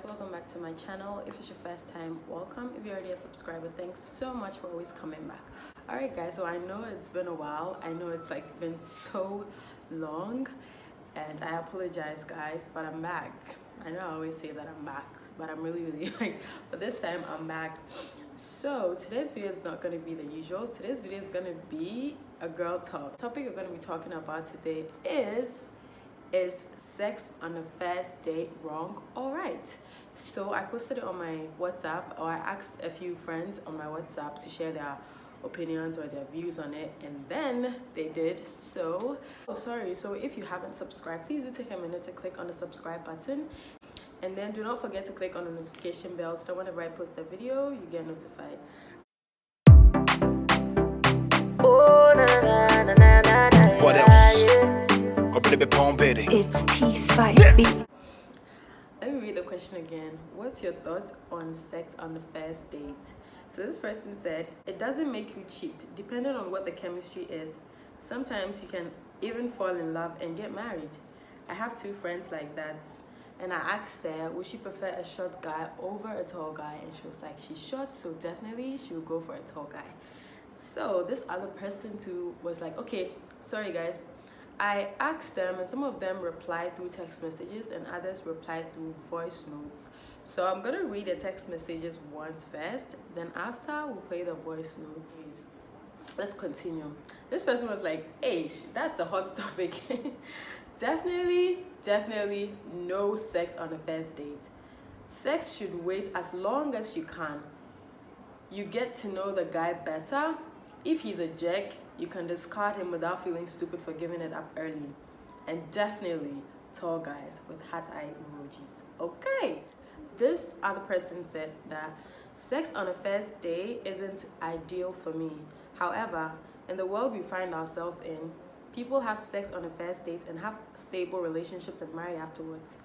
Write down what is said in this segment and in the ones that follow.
guys, welcome back to my channel. If it's your first time, welcome. If you're already a subscriber, thanks so much for always coming back. Alright guys, so I know it's been a while. I know it's like been so long and I apologize guys, but I'm back. I know I always say that I'm back, but I'm really but this time I'm back. So today's video is not going to be the usual. Today's video is going to be a girl talk. The topic we're going to be talking about today is sex on the first date wrong or right? So I posted it on my WhatsApp, or I asked a few friends on my WhatsApp to share their opinions or their views on it, and then they did. So if you haven't subscribed, please do take a minute to click on the subscribe button, and then do not forget to click on the notification bell so that whenever I post a video you get notified. Oh, na, na, na, na, na, na, what yeah, else? yeah. It's T-Spicy. Let me read the question again. What's your thoughts on sex on the first date? So this person said, it doesn't make you cheap, depending on what the chemistry is. Sometimes you can even fall in love and get married. I have two friends like that, and I asked her, would she prefer a short guy over a tall guy? And she was like, she's short, so definitely she would go for a tall guy. So this other person too was like, okay, sorry guys, I asked them and some of them replied through text messages and others replied through voice notes. So I'm gonna read the text messages once first, then after we'll play the voice notes. Let's continue. This person was like, hey, that's a hot topic. Definitely no sex on the first date. Sex should wait as long as you can. You get to know the guy better. If he's a jerk, you can discard him without feeling stupid for giving it up early. And definitely tall guys with heart eye emojis. Okay. This other person said that sex on a first date isn't ideal for me. However, in the world we find ourselves in, people have sex on a first date and have stable relationships and marry afterwards.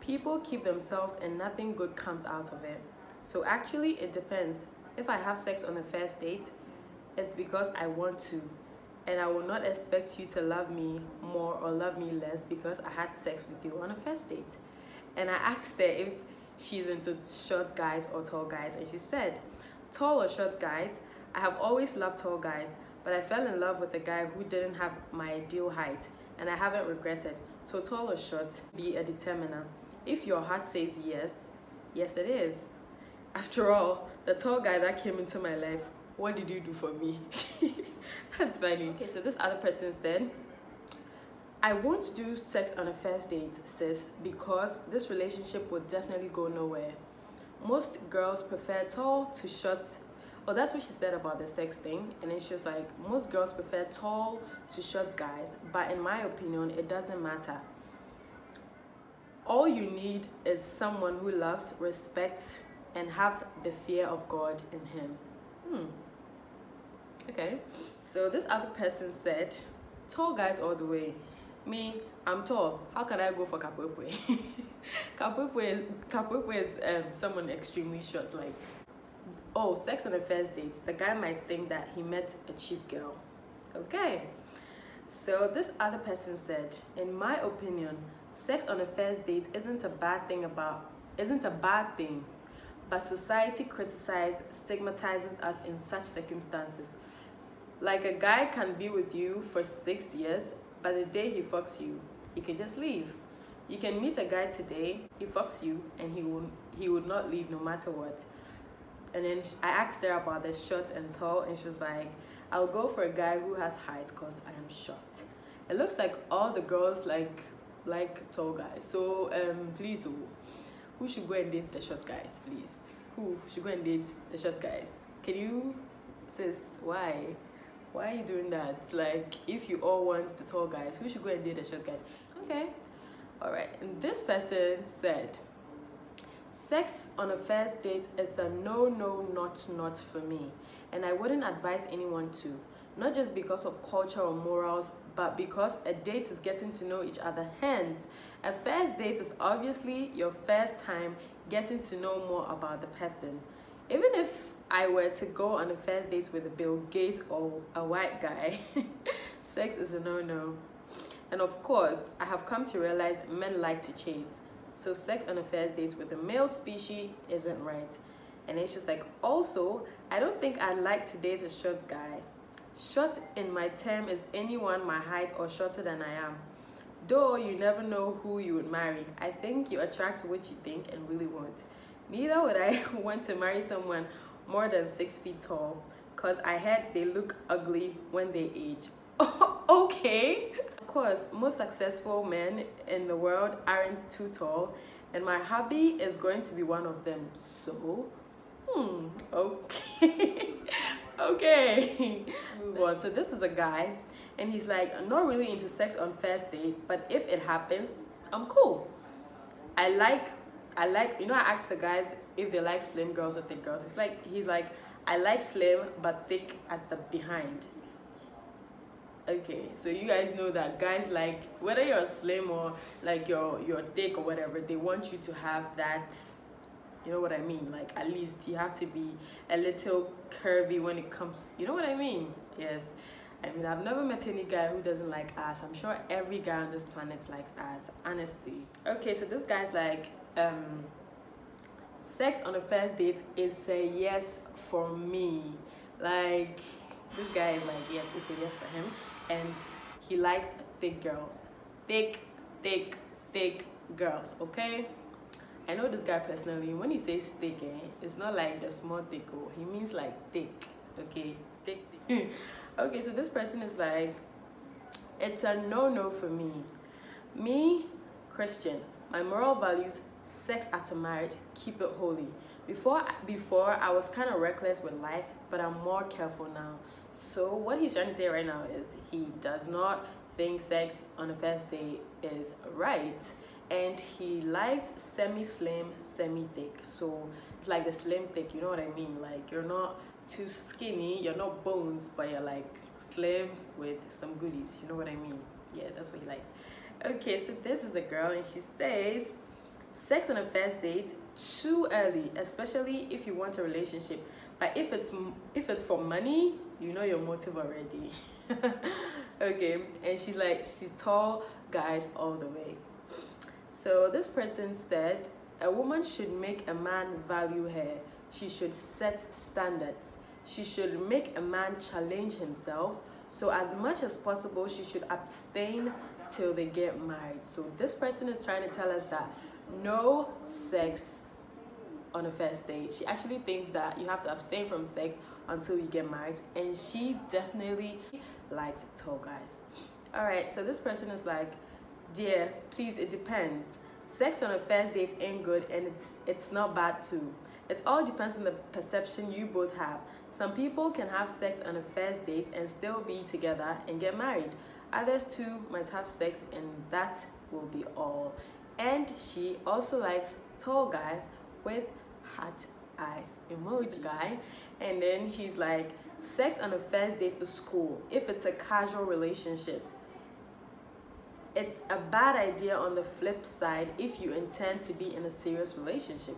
People keep themselves and nothing good comes out of it. So actually it depends. If I have sex on the first date, it's because I want to, and I will not expect you to love me more or love me less because I had sex with you on a first date. And I asked her if she's into short guys or tall guys, and she said, tall or short guys, I have always loved tall guys, but I fell in love with a guy who didn't have my ideal height, and I haven't regretted. So tall or short be a determiner. If your heart says yes, yes it is. After all, the tall guy that came into my life, what did you do for me? That's funny. Okay, so this other person said, I won't do sex on a first date, sis, because this relationship would definitely go nowhere. Most girls prefer tall to short. Oh, that's what she said about the sex thing. And then she was like, most girls prefer tall to short guys, but in my opinion, it doesn't matter. All you need is someone who loves, respects, and have the fear of God in him. Okay, so this other person said, tall guys all the way. Me, I'm tall. How can I go for kapwepwe? Kapwepwe is someone extremely short. Like, oh, sex on a first date. The guy might think that he met a cheap girl. Okay, so this other person said, in my opinion, sex on a first date isn't a bad thing, but society criticizes, stigmatizes us in such circumstances. Like, a guy can be with you for 6 years, but the day he fucks you, he can just leave. You can meet a guy today, he fucks you, and he would not leave no matter what. And then I asked her about the short and tall, and she was like, I'll go for a guy who has height because I am short. It looks like all the girls like tall guys. So please, who should go and date the short guys, please? Who should go and date the short guys? Can you, sis, why? Why are you doing that? Like, if you all want the tall guys, who should go and date the short guys? Okay, all right. And this person said, sex on a first date is a no, not for me. And I wouldn't advise anyone to. Not just because of culture or morals, but because a date is getting to know each other. Hence, a first date is obviously your first time getting to know more about the person. Even if I were to go on a first date with a Bill Gates or a white guy, sex is a no-no. And of course, I have come to realize men like to chase. So sex on the first date with the male species isn't right. And then she was like, also, I don't think I'd like to date a short guy. Short in my term is anyone my height or shorter than I am. Though you never know who you would marry. I think you attract what you think and really want. Neither would I want to marry someone more than 6 feet tall, because I heard they look ugly when they age. Okay. Of course, most successful men in the world aren't too tall, and my hubby is going to be one of them. So, okay. Okay. Move on. So this is a guy, and he's like, I'm not really into sex on first date, but if it happens, I'm cool. I like, you know, I asked the guys if they like slim girls or thick girls. He's like, I like slim but thick at the behind. Okay, so you guys know that guys like, whether you're slim or like you're thick or whatever, they want you to have that, you know what I mean? Like, at least you have to be a little curvy when it comes, you know what I mean? Yes. I mean, I've never met any guy who doesn't like ass. I'm sure every guy on this planet likes ass, honestly. Okay, so this guy's like, sex on the first date is a yes for me. Like, this guy is like, yes, it's a yes for him. And he likes thick girls. Thick girls, okay? I know this guy personally. When he says thick, it's not like the small thick, he means like thick, okay? Thick. Okay, so this person is like, it's a no-no for me. Me, Christian, my moral values, sex after marriage, keep it holy. Before I was kind of reckless with life, but I'm more careful now. So what he's trying to say right now is he does not think sex on the first date is right, and he likes semi-slim, semi-thick. So it's like the slim thick, you know what I mean? Like, you're not too skinny, you're not bones, but you're like slim with some goodies, you know what I mean? Yeah, that's what he likes. Okay, so this is a girl, and she says, sex on a first date too early, especially if you want a relationship. But if it's for money, you know your motive already. Okay, and she's like, she's tall guys all the way. So this person said, a woman should make a man value her. She should set standards. She should make a man challenge himself. So as much as possible, she should abstain till they get married. So this person is trying to tell us that no sex on a first date. She actually thinks that you have to abstain from sex until you get married, and she definitely likes tall guys. All right, so this person is like, dear, please, it depends. Sex on a first date ain't good, and it's not bad too. It all depends on the perception you both have. Some people can have sex on a first date and still be together and get married. Others too might have sex and that will be all. And she also likes tall guys with heart eyes emoji guy. And then he's like, sex on a first date is cool if it's a casual relationship. It's a bad idea on the flip side if you intend to be in a serious relationship.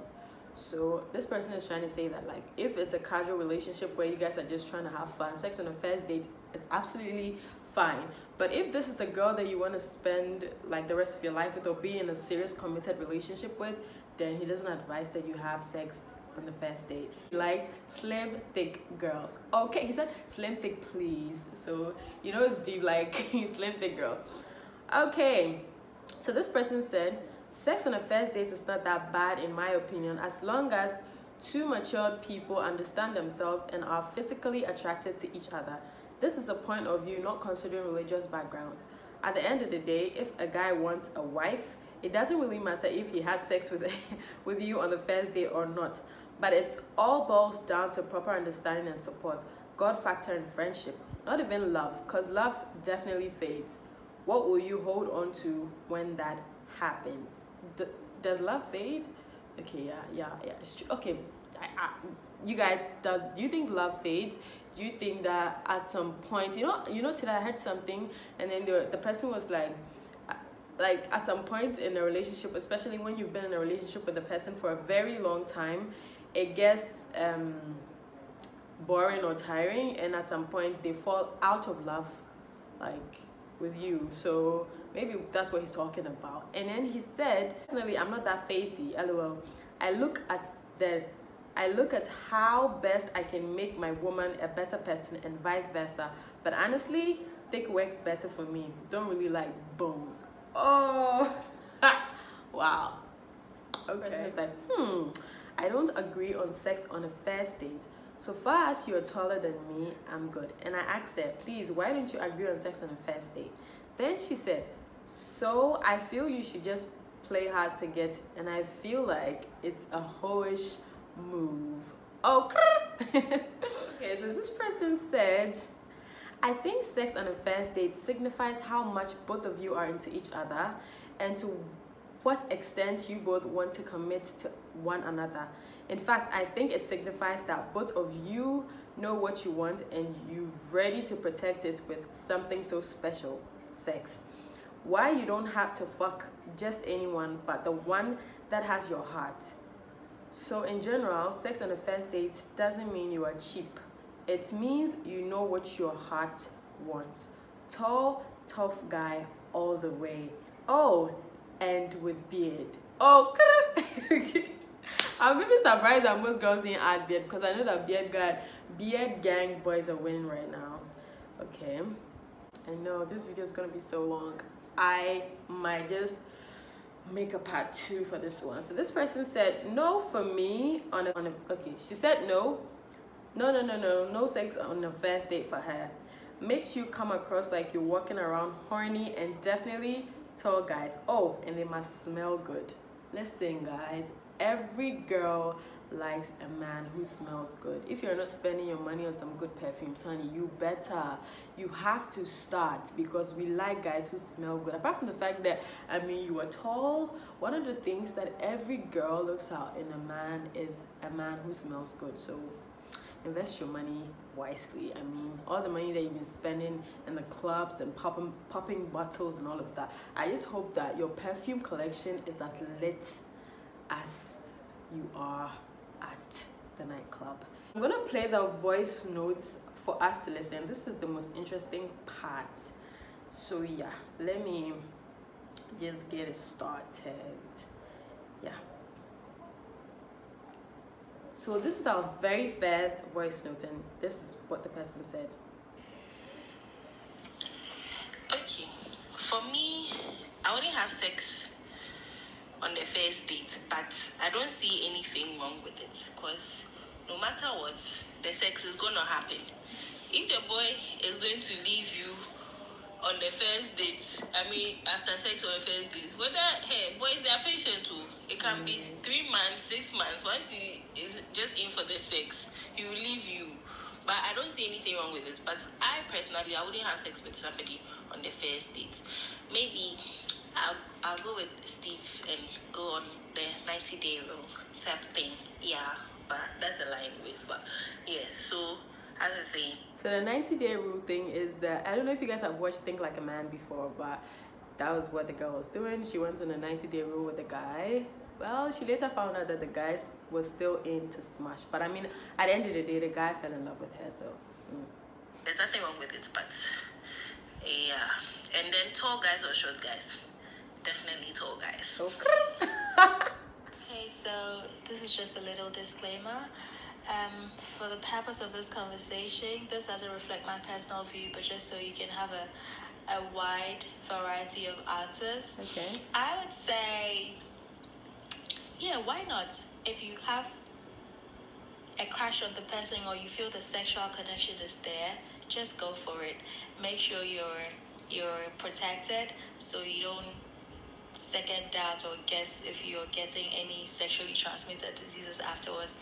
So this person is trying to say that, like, if it's a casual relationship where you guys are just trying to have fun, sex on a first date is absolutely fine. But if this is a girl that you want to spend like the rest of your life with or be in a serious committed relationship with, then he doesn't advise that you have sex on the first date. He likes slim, thick girls. Okay, he said slim, thick, please. So, you know, it's deep, like slim, thick girls. Okay, so this person said, sex on a first date is not that bad in my opinion, as long as two matured people understand themselves and are physically attracted to each other. This is a point of view not considering religious backgrounds. At the end of the day, if a guy wants a wife, it doesn't really matter if he had sex with you on the first date or not. But it all boils down to proper understanding and support, God factor and friendship, not even love, because love definitely fades. What will you hold on to when that happens? Does love fade? Okay, yeah, it's true. Okay, you guys, do you think love fades? Do you think that at some point, you know, today I heard something, and then the person was like at some point in a relationship, especially when you've been in a relationship with a person for a very long time, it gets boring or tiring, and at some point they fall out of love. Like, with you. So maybe that's what he's talking about. And then he said, personally, I'm not that facey, lol. I look at how best I can make my woman a better person and vice versa. But honestly, thick works better for me. Don't really like bones. Oh, wow. Okay. Person is like, I don't agree on sex on a first date. So far as you're taller than me, I'm good. And I asked her, please, why don't you agree on sex on a first date? Then she said, so I feel you should just play hard to get, and I feel like it's a hoish move. Oh, okay, so this person said, I think sex on a first date signifies how much both of you are into each other and to what extent you both want to commit to one another. In fact, I think it signifies that both of you know what you want and you're ready to protect it with something so special, sex. Why you don't have to fuck just anyone, but the one that has your heart. So in general, sex on a first date doesn't mean you are cheap. It means you know what your heart wants. Tall, tough guy all the way. Oh, and with beard. Oh, I'm even surprised that most girls didn't add beard, because I know that beard gang boys are winning right now. Okay, I know this video is gonna be so long. I might just make a part 2 for this one. So this person said no for me on a okay, she said no sex on the first date for her. Makes you come across like you're walking around horny, and definitely tall guys. Oh, and they must smell good. Listen guys, every girl likes a man who smells good. If you're not spending your money on some good perfumes, honey, you have to start, because we like guys who smell good. Apart from the fact that, I mean, you are tall, one of the things that every girl looks out in a man is a man who smells good. So invest your money wisely. I mean, all the money that you've been spending in the clubs and popping bottles and all of that, I just hope that your perfume collection is as lit as you are at the nightclub. I'm gonna play the voice notes for us to listen. This is the most interesting part. So yeah, let me just get it started. Yeah. So this is our very first voice note, and this is what the person said. Okay, for me, I wouldn't have sex on the first date, but I don't see anything wrong with it, because no matter what, the sex is gonna happen. If the boy is going to leave you on the first date, I mean, after sex on the first date, whether, hey, boys, they are patient too. It can be 3 months, 6 months. Once he is just in for the sex, he will leave you. But I don't see anything wrong with this. But I personally, I wouldn't have sex with somebody on the first date. Maybe I'll go with Steve and go on the 90-day rule type thing. Yeah, but that's a line with. But yeah, so as I say. So the 90-day rule thing is that, I don't know if you guys have watched Think Like a Man before, but that was what the girl was doing. She went on a 90-day rule with the guy. Well, she later found out that the guy was still in to smash. But I mean, at the end of the day, the guy fell in love with her, so. There's nothing wrong with it, but yeah. And then tall guys or short guys? Definitely tall guys. Okay. Okay, so this is just a little disclaimer. For the purpose of this conversation, this doesn't reflect my personal view, but just so you can have a wide variety of answers. Okay. I would say, yeah, why not? If you have a crush on the person or you feel the sexual connection is there, just go for it. Make sure you're protected, so you don't second doubt or guess if you're getting any sexually transmitted diseases afterwards.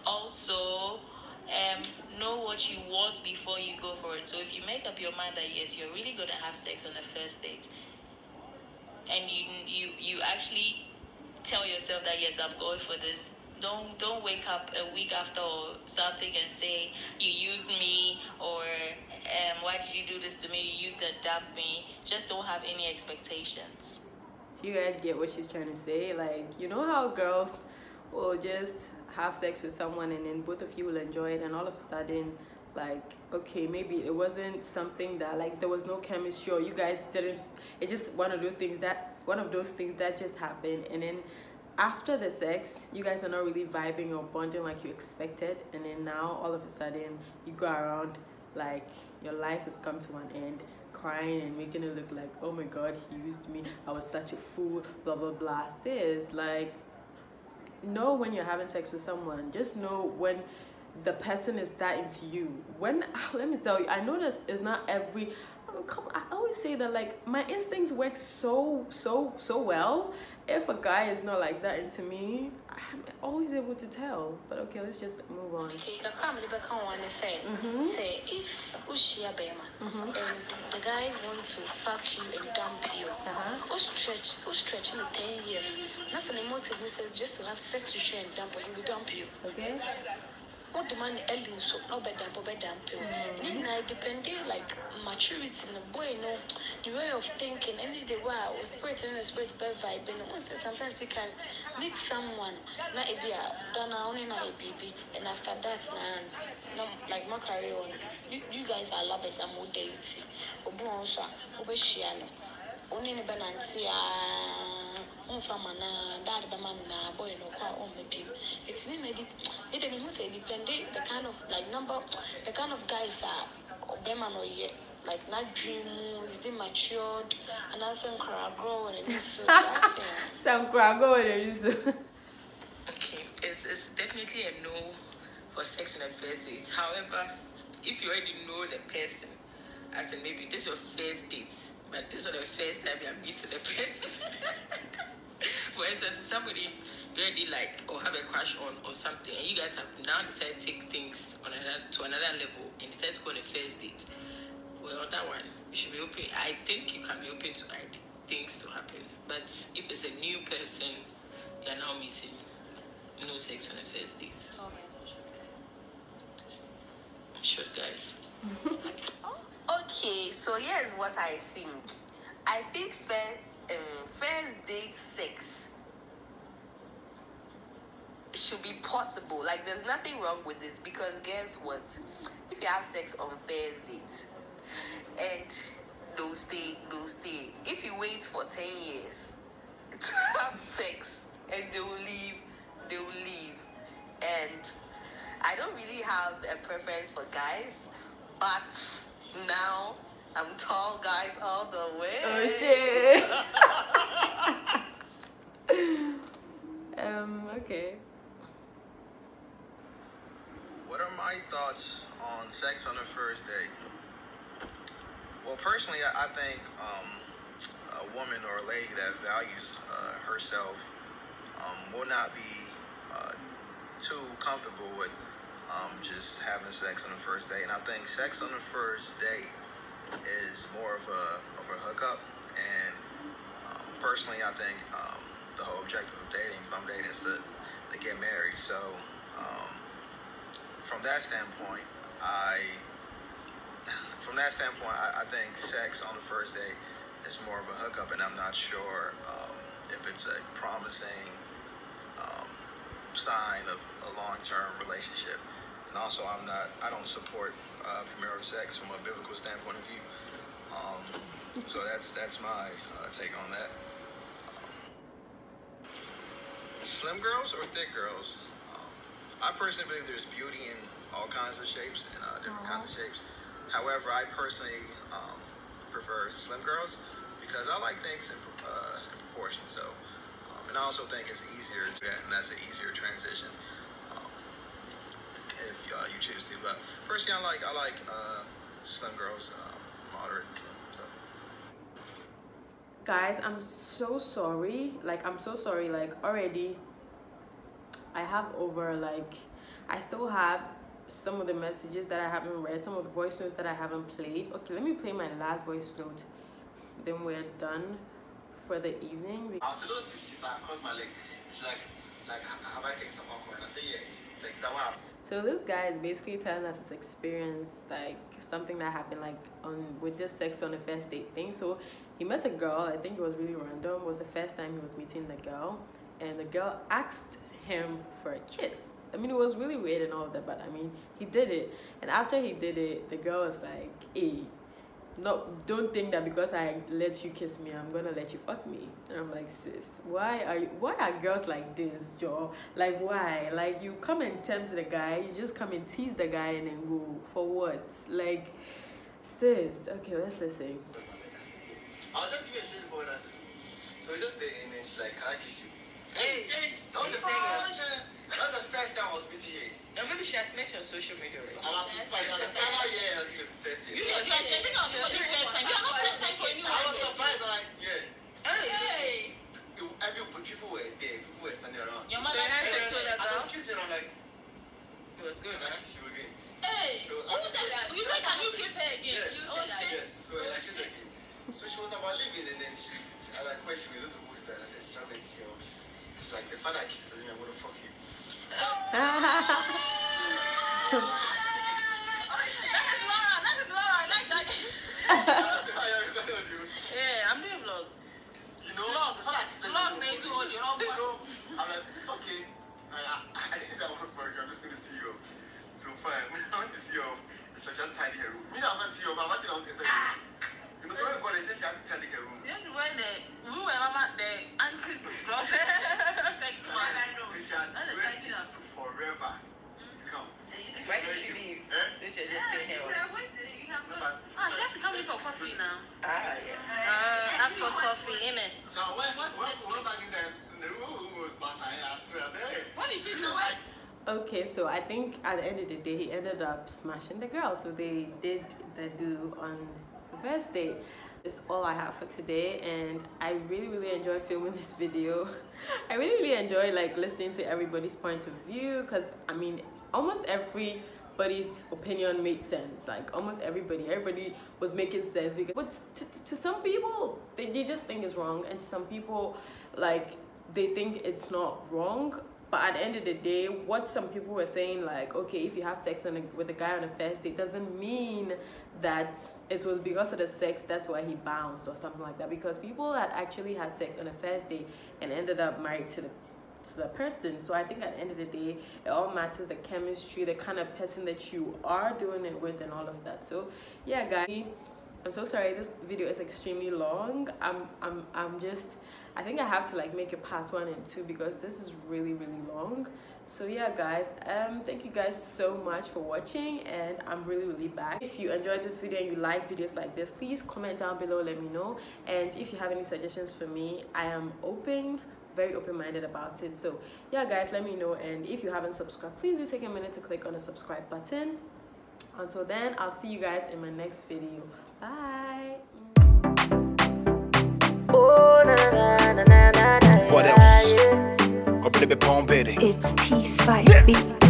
Also, know what you want before you go for it. So if you make up your mind that yes, you're really going to have sex on the first date, and you actually tell yourself that yes, I'm going for this, don't wake up a week after or something and say you used me, or why did you do this to me, you used to dump me. Just don't have any expectations. Do you guys get what she's trying to say? Like, you know how girls will just have sex with someone and then both of you will enjoy it, and all of a sudden like, okay, maybe it wasn't something that, like, there was no chemistry, or you guys didn't, it's just one of those things that just happened, and then after the sex you guys are not really vibing or bonding like you expected, and then now all of a sudden you go around like your life has come to an end, crying and making it look like, oh my god, he used me, I was such a fool, blah blah blah. Sis, like, know when you're having sex with someone, just know when the person is that into you. When let me tell you, I know this is not every, I always say that, like, my instincts work so well. If a guy is not like that into me, I'm always able to tell. But okay, let's just move on. Okay, I can't really back on one say if Ushia Bema and the guy wants to fuck you and dump you, who stretching 10 years. That's an emotive says just to have sex with you and dump you, will dump you. Okay. What the man Ellen so no better pill. Depending like maturity in a boy, the way of thinking, any day wow, spirit and the spirit by vibe. And sometimes you can meet someone, not a beer, done only not a baby, and after that, no, like my career on. You guys are lovers and modality. Obonsa, Obeshiano, only in Benantia. Dad boy no it's it didn't say depending the kind of like number, the kind of guys are Beman or yet like not dream, is they matured and then some crowd growing and so some crowd growing and so. Okay, it's definitely a no for sex on the first date. However, if you already know the person, as in maybe this is your first date, but this is the first time you are meeting the person. For instance, somebody you already like or have a crush on or something, and you guys have now decided to take things on to another level and decide to go on a first date. Well, that one you should be open. I think you can be open to things to happen. But if it's a new person you're now meeting, no sex on a first date. Sure, guys. Okay, so here's what I think. I think first date sex should be possible. Like, there's nothing wrong with it, because guess what? If you have sex on first date and they'll stay. If you wait for 10 years to have sex and they will leave. And I don't really have a preference for guys, but now I'm tall guys all the way. Oh shit. Okay. What are my thoughts on sex on the first date? Well, personally, I think a woman or a lady that values herself will not be too comfortable with just having sex on the first date. And I think sex on the first date is more of a hookup. And personally, I think the whole objective of dating, if I'm dating, is to get married. So from that standpoint, I think sex on the first date is more of a hookup, and I'm not sure if it's a promising sign of a long-term relationship. And also, I don't support premarital sex from a biblical standpoint of view. So that's my take on that. Slim girls or thick girls? I personally believe there's beauty in all kinds of shapes and different kinds of shapes. However, I personally prefer slim girls because I like things in proportion. So, and I also think it's easier, and that's an easier transition if you choose to. But personally, I like slim girls, moderate. So. Guys, I'm so sorry. Like, already I have I still have some of the messages that I haven't read, some of the voice notes that I haven't played. Okay, let me play my last voice note, then we're done for the evening. I was a little tipsy, so I crossed my leg. She's like, have I taken some alcohol? And I said, yeah. She's like, is that what happened? So this guy is basically telling us his experience, like something that happened with this sex on the first date thing. So he met a girl, I think it was really random, it was the first time he was meeting the girl, and the girl asked him for a kiss. I mean, it was really weird and all of that, but I mean, he did it. And after he did it, the girl was like, hey, no, don't think that because I let you kiss me, I'm gonna let you fuck me. And I'm like, sis, why are girls like this, Joe? Like, why? Like, you come and tempt the guy, you just come and tease the guy and then go for what? Like, sis, okay, let's listen. I'll just give you a straight forward answer. So just the and it's like, can I kiss you? Hey, That was the first time I was meeting you. and maybe she has mentioned on social media already. I was surprised. The final year has been first year. You are checking on your first time. You are not first time for anyone. I was surprised. Like, yeah. Hey. People were there. People were standing around. Your mother had said sex with I that girl? just kissed you and I'm like, It was good, can I man. kiss you again? Hey. So, Who said that? You said, can you kiss her again? Yeah. You oh shit. Yes. So I kissed her again. So she was about leaving and then she had a question. We went to host her and I said, she's trying to see her. She's like, the father kisses doesn't mean I'm gonna fuck you. That is Laura. I like that. Yeah, I'm doing vlog. You know, Vlog needs to hold your own. so I'm like, okay, I think I'm just gonna see you. So fine, I want to see you. So she has to tidy her room. Me, I'm not see you, but I'm not enter the room. You know, so when God said she had to tidy her room. You know when the aunties brought sex man. So she had waited to forever to come. Why did she leave? Since you're just saying here. She has to come in for coffee now. Ah, yeah. Ask for coffee, innit? So when back in the room was passed, I asked her, I said, hey. What did she do? Okay, so I think at the end of the day, he ended up smashing the girl. So they did the do on the first day. It's all I have for today, and I really enjoyed filming this video. I really enjoy like listening to everybody's point of view, because I mean, almost everybody's opinion made sense. Like almost everybody was making sense, because but to some people they just think it's wrong, and to some people like they think it's not wrong. But at the end of the day, what some people were saying, like, okay, if you have sex with a guy on a first date, doesn't mean that it was because of the sex, that's why he bounced or something like that. Because people that actually had sex on a first date and ended up married to the person. So I think at the end of the day, it all matters, the chemistry, the kind of person that you are doing it with, and all of that. So yeah, guys, I'm so sorry this video is extremely long. I think I have to like make it part 1 and 2 because this is really long. So yeah, guys, thank you guys so much for watching, and I'm really back. If you enjoyed this video and you like videos like this, please comment down below, let me know. And if you have any suggestions for me, I am very open-minded about it. So yeah, guys, let me know. And if you haven't subscribed, please do take a minute to click on the subscribe button. Until then, I'll see you guys in my next video. Bye. Oh, na na na na na na. What else? Go play the pound, baby. It's T Spice Beat.